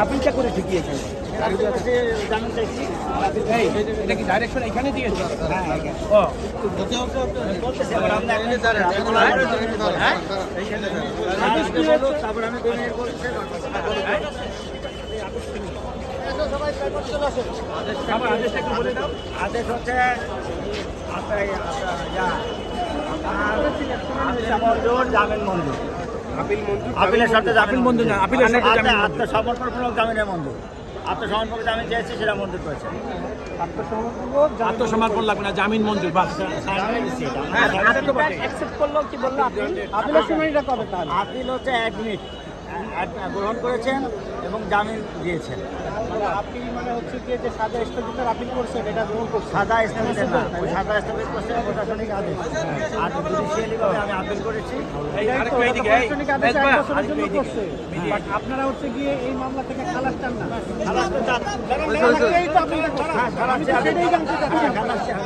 আপিলটা করে ঠিকই এখানে জামিন চাইছি। এটা কি ডাইরেকশন এখানে দিয়েছে? ও বলতেছে আবার আমরা তারপর আমি আদেশটা একটু বলে দাও। আদেশ হচ্ছে জামিন মঞ্জুর, আপিলের সাথে জামিন মঞ্জুর না, আপিলের সাথে আত্মসমর্পণমূলক জামিনের মঞ্জুর। আত্মসমর্পণ জামিন চেয়েছে, সেটা মঞ্জুর করেছে। আত্মসমর্পণ লাগবে না, জামিন মঞ্জুর বাস। আপিল হচ্ছে অ্যাডমিট গ্রহণ করেছেন এবং জামিন দিয়েছেন। আপিল মানে হচ্ছে কি যে সাজা স্থগিতের আপিল করছেন, এটা গ্রহণ করছেন। সাজা স্থগিতের না, ওই সাজা স্থগিত করছে প্রশাসনিক আদেশ। আর জুডিশিয়ালি ভাবে আমি আপিল করেছি। প্রশাসনিক আদেশ 1 বছরের জন্য করছে। বাট আপনারা হচ্ছে গিয়ে এই মামলা থেকে খালাস চান না। খালাস তো চান। এই তো আপনি খালাস চান।